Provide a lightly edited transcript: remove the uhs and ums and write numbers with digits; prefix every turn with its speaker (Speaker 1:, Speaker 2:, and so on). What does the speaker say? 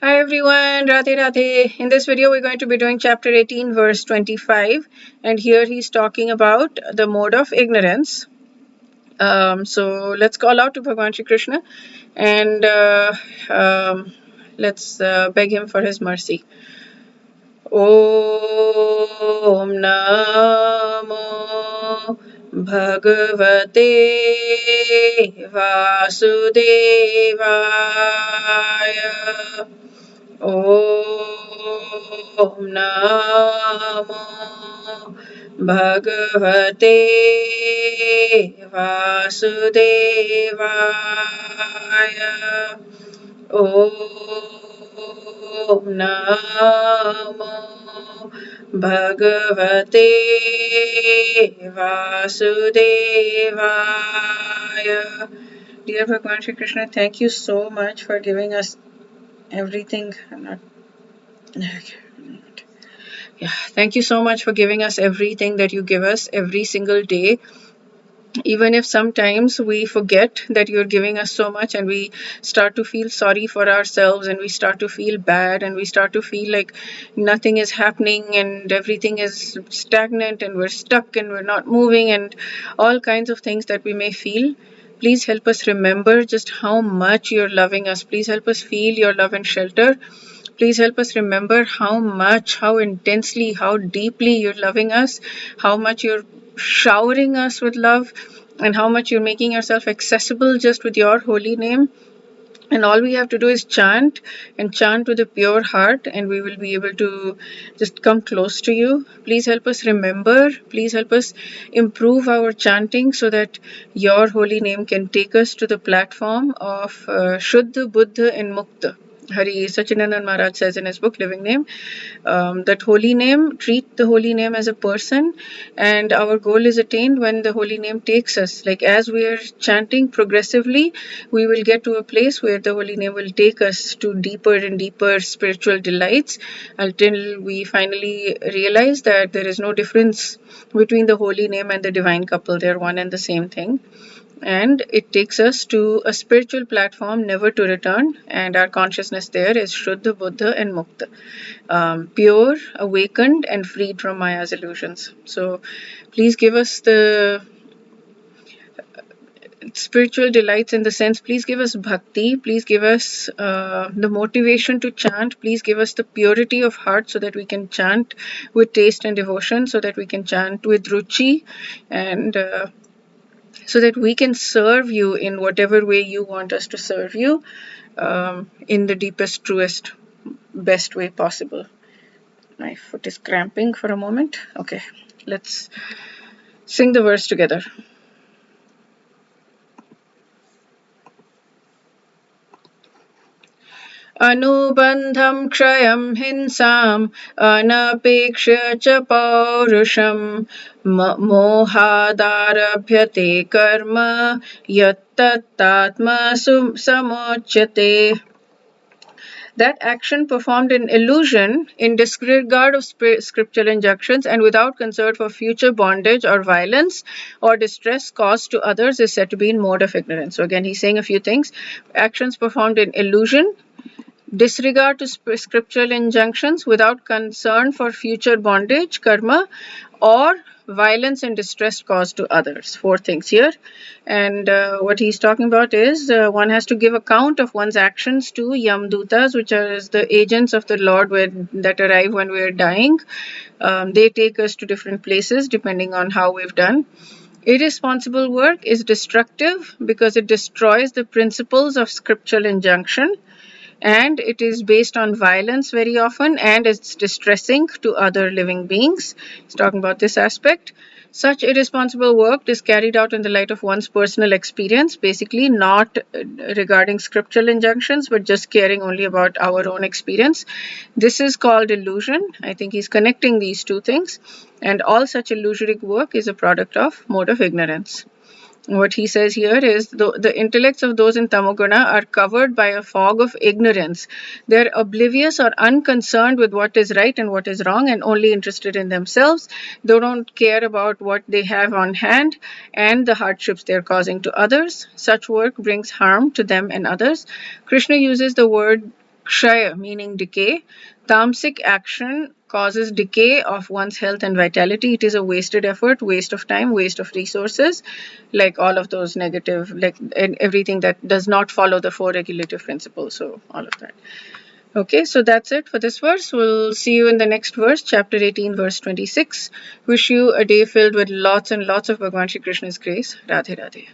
Speaker 1: Hi everyone, Radhe Radhe. In this video, we're going to be doing chapter 18, verse 25. And here he's talking about the mode of ignorance. So let's call out to Bhagwan Shri Krishna and let's beg him for his mercy. Om Namo Bhagavate Vasudevaya. Om Namo Bhagavate Vasudevaya. Om Namo Bhagavate Vasudevaya. Dear Bhagwan Shri Krishna, thank you so much for giving us everything. Thank you so much for giving us everything that you give us every single day. Even if sometimes we forget that you're giving us so much and we start to feel sorry for ourselves and we start to feel bad and we start to feel like nothing is happening and everything is stagnant and we're stuck and we're not moving and all kinds of things that we may feel. Please help us remember just how much you're loving us. Please help us feel your love and shelter. Please help us remember how much, how intensely, how deeply you're loving us, how much you're showering us with love, and how much you're making yourself accessible just with your holy name. And all we have to do is chant and chant with a pure heart, and we will be able to just come close to you. Please help us remember. Please help us improve our chanting so that your holy name can take us to the platform of Shuddha, Buddha, and Mukta. Hari Sachinandan Maharaj says in his book Living Name that holy name, treat the holy name as a person, and our goal is attained when the holy name takes us. Like as we are chanting progressively, we will get to a place where the holy name will take us to deeper and deeper spiritual delights until we finally realize that there is no difference between the holy name and the divine couple. They're one and the same thing. And it takes us to a spiritual platform never to return, and our consciousness there is Shuddha, Buddha, and Mukta, pure, awakened, and freed from Maya's illusions. So please give us the spiritual delights in the sense, please give us bhakti, please give us the motivation to chant, please give us the purity of heart so that we can chant with taste and devotion, so that we can chant with ruchi, and so that we can serve you in whatever way you want us to serve you, in the deepest, truest, best way possible. My foot is cramping for a moment. Okay, let's sing the verse together. Anubandham kshayam hinsam anapekshya cha paurusham mohadarabhyate karma yattattatma samochyate. That action performed in illusion, in disregard of scriptural injunctions, and without concern for future bondage or violence or distress caused to others is said to be in mode of ignorance. So again, he's saying a few things. Actions performed in illusion, disregard to scriptural injunctions, without concern for future bondage, karma, or violence and distress caused to others. 4 things here. And what he's talking about is one has to give account of one's actions to Yamdutas, which are the agents of the Lord that arrive when we're dying. They take us to different places depending on how we've done. Irresponsible work is destructive because it destroys the principles of scriptural injunction, and it is based on violence very often, and it's distressing to other living beings. He's talking about this aspect. Such irresponsible work is carried out in the light of one's personal experience, basically not regarding scriptural injunctions, but just caring only about our own experience. This is called illusion. I think he's connecting these two things, and all such illusory work is a product of mode of ignorance. What he says here is the intellects of those in Tamoguna are covered by a fog of ignorance. They're oblivious or unconcerned with what is right and what is wrong, and only interested in themselves. They don't care about what they have on hand and the hardships they're causing to others. Such work brings harm to them and others. Krishna uses the word Kshaya meaning decay. Tamasic action causes decay of one's health and vitality. It is a wasted effort, waste of time, waste of resources, like all of those negative, like everything that does not follow the four regulative principles. So all of that. Okay, so that's it for this verse. We'll see you in the next verse, chapter 18, verse 26. Wish you a day filled with lots and lots of Bhagwan Shri Krishna's grace. Radhe Radhe.